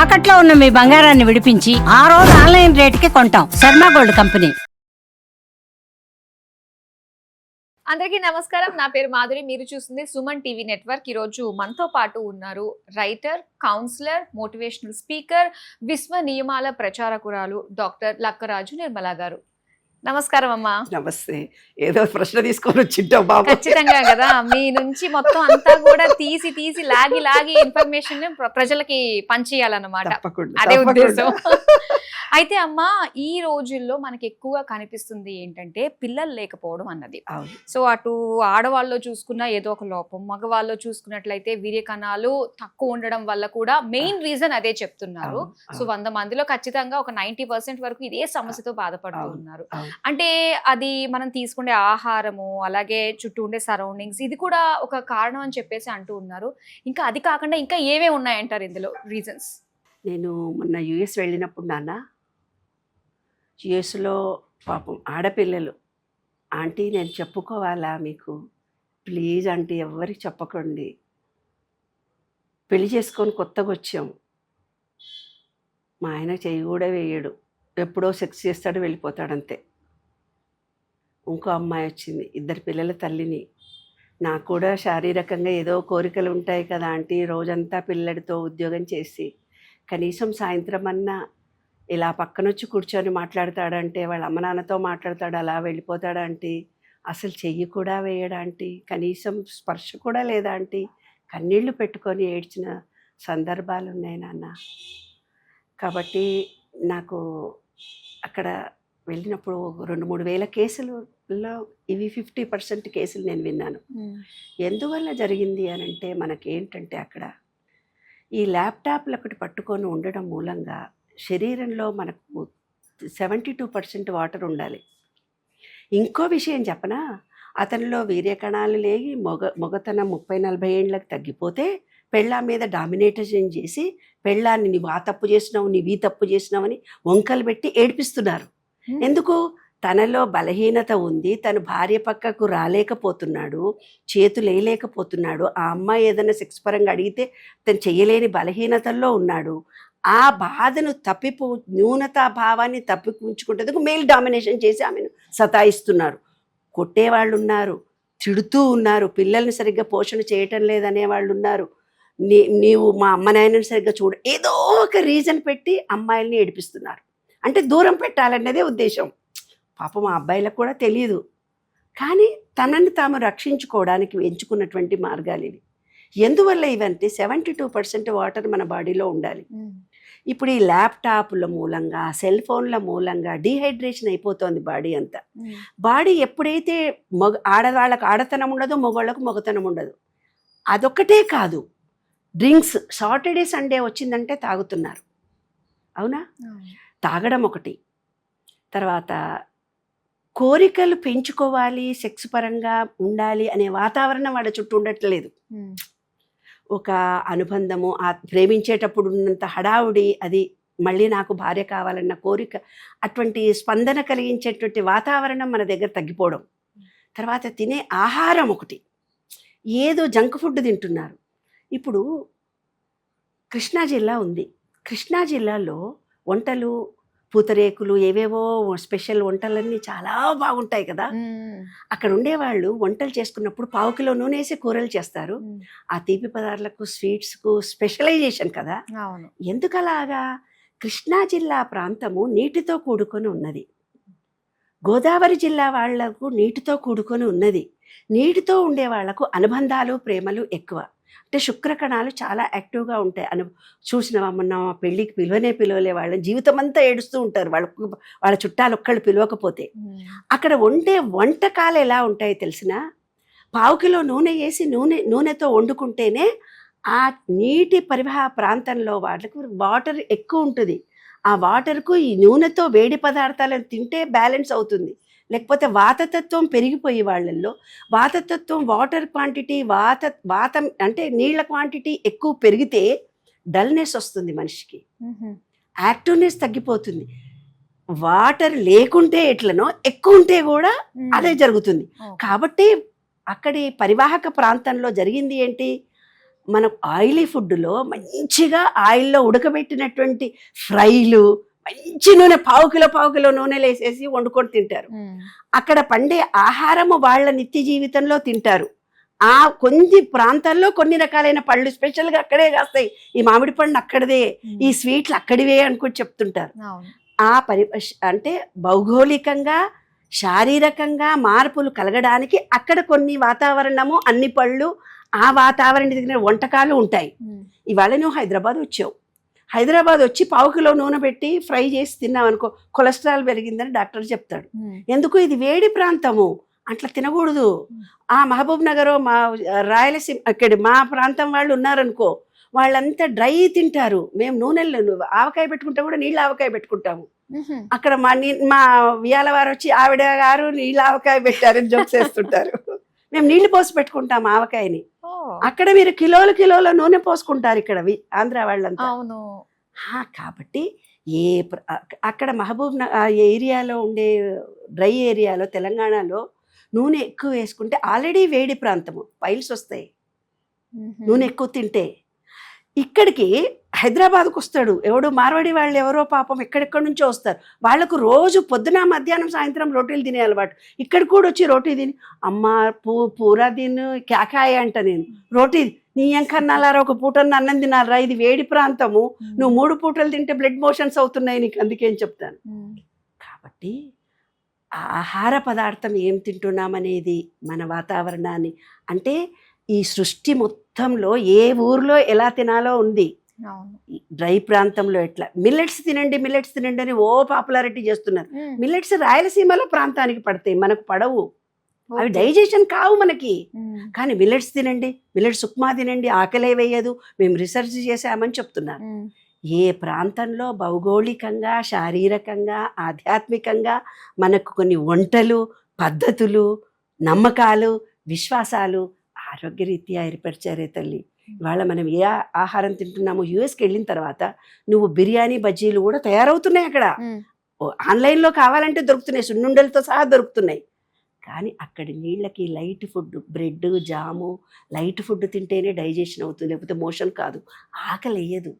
తాకట్లో ఉన్న మీ బంగారాన్ని విడిపించి ఆ రోజు ఆన్లైన్ రేటుకి కొంటాం. Sharma gold company. అందరికీ నమస్కారం. నా పేరు మాధురి. మీరు చూస్తుంది సుమన్ టీవీ నెట్వర్క్. ఈ రోజు మనతో పాటు ఉన్నారు రైటర్, కౌన్సిలర్, మోటివేషనల్ స్పీకర్, విశ్వ నియమాల ప్రచారకురాలు డాక్టర్ లక్కరాజు నిర్మలా గారు. నమస్కారం అమ్మా. నమస్తే. ఏదో ప్రశ్న తీసుకొని వచ్చింటావు బాబు. ఖచ్చితంగా కదా, మీ నుంచి మొత్తం అంతా కూడా తీసి లాగి ఇన్ఫర్మేషన్ ప్రజలకి పంచేయాలన్నమాట. అదే ఉద్దేశం. అయితే అమ్మా, ఈ రోజుల్లో మనకి ఎక్కువగా కనిపిస్తుంది ఏంటంటే పిల్లలు లేకపోవడం అన్నది. సో అటు ఆడవాళ్ళు చూసుకున్నా ఏదో ఒక లోపం, మగవాళ్ళు చూసుకున్నట్లయితే వీర్య కణాలు తక్కువ ఉండడం వల్ల కూడా మెయిన్ రీజన్ అదే చెప్తున్నారు. సో 100 మందిలో ఖచ్చితంగా ఒక 90% వరకు ఇదే సమస్యతో బాధపడుతూ ఉన్నారు. అంటే అది మనం తీసుకునే ఆహారము, అలాగే చుట్టూ ఉండే సరౌండింగ్స్, ఇది కూడా ఒక కారణం అని చెప్పేసి అంటూ ఉన్నారు. ఇంకా అది కాకుండా ఇంకా ఏవే ఉన్నాయంటారు ఇందులో రీజన్స్? నేను మొన్న యుఎస్ వెళ్ళినప్పుడు నాన్న, యుఎస్లో పాపం ఆడపిల్లలు, ఆంటీ నేను చెప్పుకోవాలా మీకు, ప్లీజ్ ఆంటీ ఎవరికి చెప్పకండి, పెళ్లి చేసుకొని కొత్తగా వచ్చాం, మా ఆయన చెయ్యి కూడా వేయడు, ఎప్పుడో సెక్స్ చేస్తాడు వెళ్ళిపోతాడు అంతే. ఇంకో అమ్మాయి వచ్చింది, 2 పిల్లల తల్లిని, నాకు కూడా శారీరకంగా ఏదో కోరికలు ఉంటాయి కదా ఆంటీ, రోజంతా పిల్లడితో ఉద్యోగం చేసి కనీసం సాయంత్రం అన్నా ఇలా పక్కనొచ్చి కూర్చొని మాట్లాడతాడంటే, వాళ్ళ అమ్మ నాన్నతో మాట్లాడతాడు, అలా వెళ్ళిపోతాడా ఆంటీ, అసలు చెయ్యి కూడా వేయడా ఆంటీ, కనీసం స్పర్శ కూడా లేదా ఆంటీ, కన్నీళ్లు పెట్టుకొని ఏడ్చిన సందర్భాలు ఉన్నాయి నాన్న. కాబట్టి నాకు అక్కడ వెళ్ళినప్పుడు 2-3 వేల కేసులలో ఇవి 50% కేసులు నేను విన్నాను. ఎందువల్ల జరిగింది అని అంటే, మనకేంటంటే అక్కడ ఈ ల్యాప్టాప్లు ఒకటి పట్టుకొని ఉండడం మూలంగా శరీరంలో మనకు 72% వాటర్ ఉండాలి. ఇంకో విషయం చెప్పనా, అతనిలో వీర్యకణాలు లేగి మొగతనం 30-40 ఏళ్ళకి తగ్గిపోతే పెళ్ళాం మీద డామినేషన్ చేసి పెళ్ళాన్ని నీవు ఆ తప్పు చేసినావు, నీవు ఈ తప్పు చేసినావని వంకలు పెట్టి ఏడిపిస్తున్నారు. ఎందుకు? తనలో బలహీనత ఉంది, తను భార్య పక్కకు రాలేకపోతున్నాడు, చేతులు వేయలేకపోతున్నాడు, ఆ అమ్మాయి ఏదైనా సెక్స్ పరంగా అడిగితే తను చేయలేని బలహీనతల్లో ఉన్నాడు. ఆ బాధను న్యూనతా భావాన్ని తప్పించుకుంటేందుకు మేల్ డామినేషన్ చేసి ఆమెను సతాయిస్తున్నారు. కొట్టేవాళ్ళు ఉన్నారు, తిడుతూ ఉన్నారు, పిల్లల్ని సరిగ్గా పోషణ చేయటం లేదనే వాళ్ళు ఉన్నారు, నీవు మా అమ్మ నాయనని సరిగ్గా చూడ, ఏదో ఒక రీజన్ పెట్టి అమ్మాయిల్ని ఏడిపిస్తున్నారు. అంటే దూరం పెట్టాలన్నదే ఉద్దేశం. పాపం ఆ అబ్బాయిలకు కూడా తెలియదు, కానీ తనని తాము రక్షించుకోవడానికి ఎంచుకున్నటువంటి మార్గాలు ఇవి. ఎందువల్ల ఇవంటే 72% వాటర్ మన బాడీలో ఉండాలి. ఇప్పుడు ఈ ల్యాప్టాప్ల మూలంగా, సెల్ ఫోన్ల మూలంగా డీహైడ్రేషన్ అయిపోతుంది బాడీ అంతా. బాడీ ఎప్పుడైతే ఆడవాళ్ళకు ఆడతనం ఉండదో, మగవాళ్ళకు మగతనం ఉండదు. అదొక్కటే కాదు, డ్రింక్స్ సాటర్డే సండే వచ్చిందంటే తాగుతున్నారు, అవునా? తాగడం ఒకటి, తర్వాత కోరికలు పెంచుకోవాలి, సెక్స్ పరంగా ఉండాలి అనే వాతావరణం వాళ్ళ చుట్టూ ఉండట్లేదు. ఒక అనుబంధము, ప్రేమించేటప్పుడు ఉన్నంత హడావుడి, అది మళ్ళీ నాకు భార్య కావాలన్న కోరిక, అటువంటి స్పందన కలిగించేటువంటి వాతావరణం మన దగ్గర తగ్గిపోవడం. తర్వాత తినే ఆహారం ఒకటి, ఏదో జంక్ ఫుడ్ తింటున్నారు. ఇప్పుడు కృష్ణా జిల్లా ఉంది, కృష్ణా జిల్లాలో వంటలు, పూతరేకులు, ఏవేవో స్పెషల్ వంటలన్నీ చాలా బాగుంటాయి కదా. అక్కడ ఉండేవాళ్ళు వంటలు చేసుకున్నప్పుడు 1/4 కిలో నూనె వేసి కూరలు చేస్తారు. ఆ తీపి పదార్థాలకు, స్వీట్స్కు స్పెషలైజేషన్ కదా. ఎందుకలాగా? కృష్ణా జిల్లా ప్రాంతము నీటితో కూడుకొని ఉన్నది, గోదావరి జిల్లా వాళ్లకు నీటితో కూడుకొని ఉన్నది. నీటితో ఉండే వాళ్లకు అనుబంధాలు, ప్రేమలు ఎక్కువ. అంటే శుక్రకణాలు చాలా యాక్టివ్గా ఉంటాయి. చూసినవా, మొన్న పెళ్ళికి పిలవలే వాళ్ళని, జీవితం అంతా ఏడుస్తూ ఉంటారు వాళ్ళ చుట్టాలు ఒక్కళ్ళు పిలవకపోతే. అక్కడ వండే వంటకాలు ఎలా ఉంటాయి తెలిసిన, 1/4 కిలో నూనె వేసి నూనెతో వండుకుంటేనే ఆ నీటి పరివాహ ప్రాంతంలో వాళ్ళకు వాటర్ ఎక్కువ ఉంటుంది. ఆ వాటర్కు ఈ నూనెతో వేడి పదార్థాలను తింటే బ్యాలెన్స్ అవుతుంది. లేకపోతే వాతతత్వం పెరిగిపోయి వాళ్ళల్లో, వాతతత్వం, వాటర్ క్వాంటిటీ, వాతం అంటే నీళ్ళ క్వాంటిటీ ఎక్కువ పెరిగితే డల్నెస్ వస్తుంది మనిషికి, యాక్టివ్నెస్ తగ్గిపోతుంది. వాటర్ లేకుంటే ఎట్లనో, ఎక్కువ ఉంటే కూడా అదే జరుగుతుంది. కాబట్టి అక్కడి పరివాహక ప్రాంతంలో జరిగింది ఏంటి, మన ఆయిలీ ఫుడ్లో మంచిగా ఆయిల్లో ఉడకబెట్టినటువంటి ఫ్రైలు, మంచి నూనె పావు కిలో నూనెలు వేసేసి వండుకొని తింటారు. అక్కడ పండే ఆహారము వాళ్ళ నిత్య జీవితంలో తింటారు. ఆ కొన్ని ప్రాంతాల్లో కొన్ని రకాలైన పళ్ళు స్పెషల్గా అక్కడే కాస్తాయి. ఈ మామిడి పండు అక్కడదే, ఈ స్వీట్లు అక్కడివే అనుకుని చెప్తుంటారు. ఆ అంటే భౌగోళికంగా శారీరకంగా మార్పులు కలగడానికి అక్కడ కొన్ని వాతావరణము, అన్ని పళ్ళు, ఆ వాతావరణం దగ్గర వంటకాలు ఉంటాయి. ఇవాళ నువ్వు హైదరాబాద్ వచ్చావు, హైదరాబాద్ వచ్చి పావు కిలో నూనె పెట్టి ఫ్రై చేసి తిన్నావు అనుకో, కొలెస్ట్రాల్ పెరిగిందని డాక్టర్ చెప్తాడు. ఎందుకు? ఇది వేడి ప్రాంతము, అట్లా తినకూడదు. ఆ మహబూబ్ నగర్, మా రాయలసీమ అక్కడ మా ప్రాంతం వాళ్ళు ఉన్నారనుకో, వాళ్ళంతా డ్రై తింటారు. మేము నూనెల్లో ఆవకాయ పెట్టుకుంటే కూడా నీళ్ళు ఆవకాయ పెట్టుకుంటాము. అక్కడ మా వియాల వారు వచ్చి ఆవిడ గారు నీళ్ళు ఆవకాయ పెట్టారని జోక్స్ వేస్తుంటారు. మేము నీళ్లు పోసి పెట్టుకుంటాం ఆవకాయని. అక్కడ మీరు కిలోల నూనె పోసుకుంటారు ఇక్కడ ఆంధ్ర వాళ్ళంతా. కాబట్టి అక్కడ మహబూబ్ ఏరియాలో ఉండే డ్రై ఏరియాలో, తెలంగాణలో నూనె ఎక్కువ వేసుకుంటే ఆల్రెడీ వేడి ప్రాంతము, పైల్స్ వస్తాయి నూనె ఎక్కువ తింటే. ఇక్కడికి హైదరాబాద్కు వస్తాడు ఎవడు, మార్వాడి వాళ్ళు ఎవరో పాపం ఎక్కడెక్కడి నుంచో వస్తారు. వాళ్ళకు రోజు పొద్దున మధ్యాహ్నం సాయంత్రం రోటీలు తినే అలవాటు. ఇక్కడ కూడా వచ్చి రోటీ తిని, అమ్మ పూరా దీన్ని క్యాకాయ అంట, నేను రోటీ నీ ఎంకన్నాలారా, ఒక పూటన్న అన్నం తినాలరా, ఇది వేడి ప్రాంతము, నువ్వు 3 పూటలు తింటే బ్లడ్ మోషన్స్ అవుతున్నాయి నీకు, అందుకేం చెప్తాను. కాబట్టి ఆహార పదార్థం ఏం తింటున్నామనేది మన వాతావరణాన్ని, అంటే ఈ సృష్టి మొత్తంలో ఏ ఊర్లో ఎలా తినాలో ఉంది. డ్రై ప్రాంతంలో ఎట్లా మిల్లెట్స్ తినండి అని ఓ పాపులారిటీ చేస్తున్నారు. మిల్లెట్స్ రాయలసీమలో ప్రాంతానికి పడతాయి, మనకు పడవు, అవి డైజెషన్ కావు మనకి. కానీ మిల్లెట్స్ తినండి, మిల్లెట్స్ ఉప్మా తినండి, ఆకలే వేయదు, మేము రీసెర్చ్ చేసామని చెప్తున్నారు. ఏ ప్రాంతంలో భౌగోళికంగా, శారీరకంగా, ఆధ్యాత్మికంగా మనకు కొన్ని వంటలు, పద్ధతులు, నమ్మకాలు, విశ్వాసాలు ఆరోగ్యరీత్యా ఏర్పరిచారే తల్లి. ఇవాళ మనం ఏ ఆహారం తింటున్నామో, యూఎస్కి వెళ్ళిన తర్వాత నువ్వు బిర్యానీ, బజ్జీలు కూడా తయారవుతున్నాయి అక్కడ. ఆన్లైన్లో కావాలంటే దొరుకుతున్నాయి, సున్నుండలతో సహా దొరుకుతున్నాయి. కానీ అక్కడి నీళ్ళకి లైట్ ఫుడ్, బ్రెడ్, జాము, లైట్ ఫుడ్ తింటేనే డైజెషన్ అవుతుంది, లేకపోతే మోషన్ కాదు, ఆకలి వేయదు.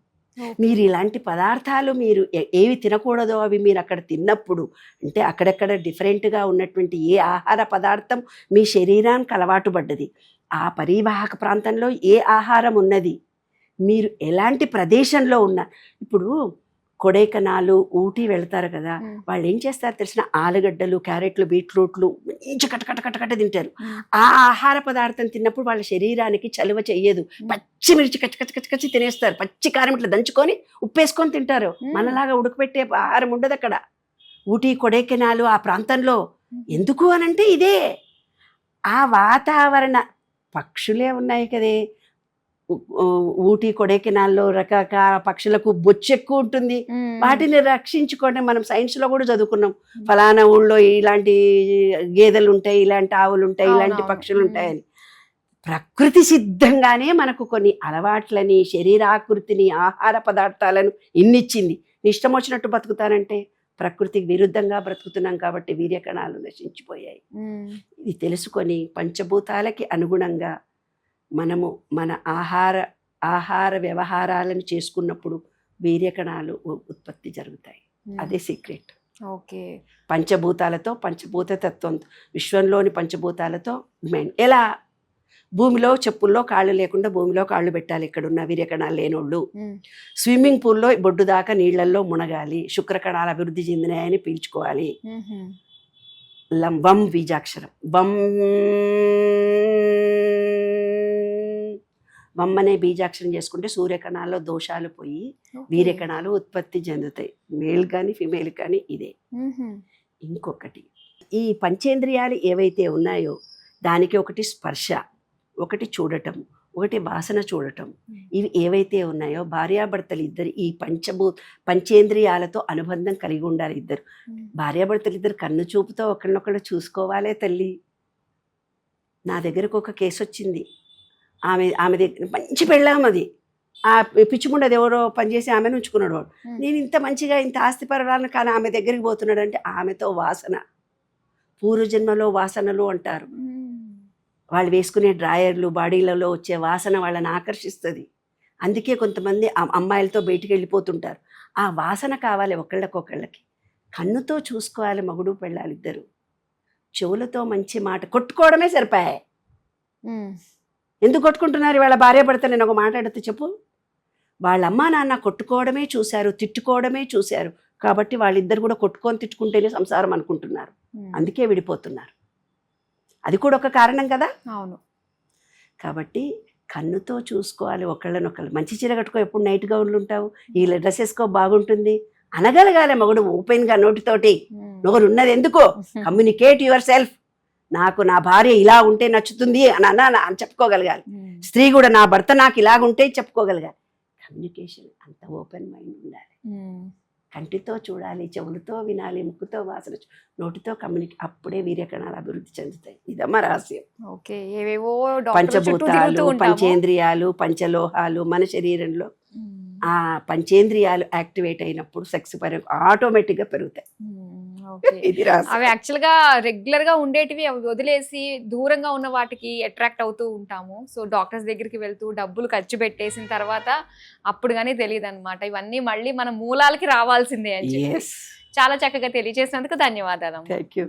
మీరు ఇలాంటి పదార్థాలు మీరు ఏవి తినకూడదో అవి మీరు అక్కడ తిన్నప్పుడు, అంటే అక్కడక్కడ డిఫరెంట్గా ఉన్నటువంటి ఏ ఆహార పదార్థం మీ శరీరానికి అలవాటు పడ్డది, ఆ పరివాహక ప్రాంతంలో ఏ ఆహారం ఉన్నది, మీరు ఎలాంటి ప్రదేశంలో ఉన్నారు. ఇప్పుడు కొడైకెనాలు, ఊటీ వెళ్తారు కదా, వాళ్ళు ఏం చేస్తారు తెలిసిన, ఆలుగడ్డలు, క్యారెట్లు, బీట్రూట్లు మంచి కట్ట తింటారు. ఆ ఆహార పదార్థం తిన్నప్పుడు వాళ్ళ శరీరానికి చలువ చెయ్యదు. పచ్చిమిర్చి కచ్చి తినేస్తారు, పచ్చి కారం ఇట్లా దంచుకొని ఉప్పేసుకొని తింటారు. మనలాగా ఉడకపెట్టే ఆహారం ఉండదు అక్కడ. ఊటీ, కొడైకెనాలు ఆ ప్రాంతంలో. ఎందుకు అనంటే ఇదే ఆ వాతావరణ. పక్షులే ఉన్నాయి కదే, ఊటీ, కొడైకెనాల్లో రకరకాల పక్షులకు బొచ్చు ఎక్కువ ఉంటుంది, వాటిని రక్షించుకోవడం మనం సైన్స్లో కూడా చదువుకున్నాం. ఫలానా ఊళ్ళో ఇలాంటి గేదెలు ఉంటాయి, ఇలాంటి ఆవులు ఉంటాయి, ఇలాంటి పక్షులు ఉంటాయని. ప్రకృతి సిద్ధంగానే మనకు కొన్ని అలవాట్లని, శరీరాకృతిని, ఆహార పదార్థాలను ఇన్నిచ్చింది. ఇష్టం వచ్చినట్టు బతుకుతానంటే ప్రకృతికి విరుద్ధంగా బ్రతుకుతున్నాం కాబట్టి వీర్యకణాలు నశించిపోయాయి. ఇది తెలుసుకొని పంచభూతాలకి అనుగుణంగా మనము మన ఆహార వ్యవహారాలను చేసుకున్నప్పుడు వీర్యకణాలు ఉత్పత్తి జరుగుతాయి. అదే సీక్రెట్. ఓకే. పంచభూతాలతో, పంచభూత తత్వంతో, విశ్వంలోని పంచభూతాలతో మెయిన్. ఎలా భూమిలో చెప్పుల్లో కాళ్ళు లేకుండా భూమిలో కాళ్ళు పెట్టాలి ఇక్కడున్న వీర్యకణాలు లేనోళ్ళు. స్విమ్మింగ్ పూల్లో బొడ్డు దాకా నీళ్లలో మునగాలి, శుక్రకణాలు అభివృద్ధి చెందినాయని పీల్చుకోవాలి. వం బీజాక్షరం, వమ్ అనే బీజాక్షరం చేసుకుంటే సూర్యకణాల్లో దోషాలు పోయి వీర్యకణాలు ఉత్పత్తి చెందుతాయి, మేల్ కానీ ఫిమేల్ కానీ. ఇదే. ఇంకొకటి, ఈ పంచేంద్రియాలు ఏవైతే ఉన్నాయో దానికి ఒకటి స్పర్శ, ఒకటి చూడటం, ఒకటి వాసన చూడటం. ఇవి ఏవైతే ఉన్నాయో భార్యాభర్తలు ఇద్దరు ఈ పంచేంద్రియాలతో అనుబంధం కలిగి ఉండాలి. ఇద్దరు భార్యాభర్తలు ఇద్దరు కన్ను చూపుతో ఒకరినొకరు చూసుకోవాలే తల్లి. నా దగ్గరకు ఒక కేసు వచ్చింది. ఆమె దగ్గర మంచి పెళ్ళాం, అది ఆ పిచ్చుకుండది ఎవరో పనిచేసి ఆమెను ఉంచుకున్నాడు వాడు. నేను ఇంత మంచిగా ఇంత ఆస్తిపరాలను కానీ ఆమె దగ్గరికి పోతున్నాడు అంటే ఆమెతో వాసన, పూర్వజన్మలో వాసనలు అంటారు. వాళ్ళు వేసుకునే డ్రాయర్లు, బాడీలలో వచ్చే వాసన వాళ్ళని ఆకర్షిస్తుంది. అందుకే కొంతమంది అమ్మాయిలతో బయటికి వెళ్ళిపోతుంటారు. ఆ వాసన కావాలి ఒకళ్ళకొకళ్ళకి. కన్నుతో చూసుకోవాలి మగుడు పెళ్ళాలి ఇద్దరు. చెవులతో మంచి మాట, కొట్టుకోవడమే సరిపోయాయి. ఎందుకు కొట్టుకుంటున్నారు వాళ్ళ భార్య భర్త? నేను ఒక మాట అడిగితే చెప్పు. వాళ్ళ అమ్మా నాన్న కొట్టుకోవడమే చూశారు, తిట్టుకోవడమే చూశారు. కాబట్టి వాళ్ళిద్దరు కూడా కొట్టుకొని తిట్టుకుంటేనే సంసారం అనుకుంటున్నారు. అందుకే విడిపోతున్నారు. అది కూడా ఒక కారణం కదా. అవును. కాబట్టి కన్నుతో చూసుకోవాలి ఒకళ్ళనొకళ్ళు. మంచి చీర కట్టుకో, ఎప్పుడు నైట్ గౌన్లు ఉంటావు, ఈ డ్రెస్ వేసుకో బాగుంటుంది అనగలగాలి మగుడు ఓపెన్గా నోటితోటి. నోరు ఉన్నది ఎందుకో, కమ్యూనికేట్ యువర్ సెల్ఫ్. నాకు నా భార్య ఇలా ఉంటే నచ్చుతుంది అని చెప్పుకోగలగాలి. స్త్రీ కూడా నా భర్త నాకు ఇలాగుంటే చెప్పుకోగలగాలి. కమ్యూనికేషన్ అంత ఓపెన్ మైండ్ ఉండాలి. కంటితో చూడాలి, చెవులతో వినాలి, ముక్కుతో వాసన, నోటితో అప్పుడే వీర్యకణాలు అభివృద్ధి చెందుతాయి. ఇదమ్మా రహస్యం. ఓకే. ఏవేవో పంచభూతాలు, పంచేంద్రియాలు, పంచలోహాలు మన శరీరంలో ఆ పంచేంద్రియాలు యాక్టివేట్ అయినప్పుడు సెక్స్ ఆటోమేటిక్గా పెరుగుతాయి. ఇది రహస్యం. అవి యాక్చువల్ గా రెగ్యులర్ గా ఉండేటివి, అవి వదిలేసి దూరంగా ఉన్న వాటికి అట్రాక్ట్ అవుతూ ఉంటాము. సో డాక్టర్స్ దగ్గరికి వెళ్తూ డబ్బులు ఖర్చు పెట్టేసిన తర్వాత అప్పుడు కానీ తెలియదు అనమాట. ఇవన్నీ మళ్ళీ మన మూలాలకి రావాల్సిందే అని చెప్పి చాలా చక్కగా తెలియజేసినందుకు ధన్యవాదాలు. Thank you.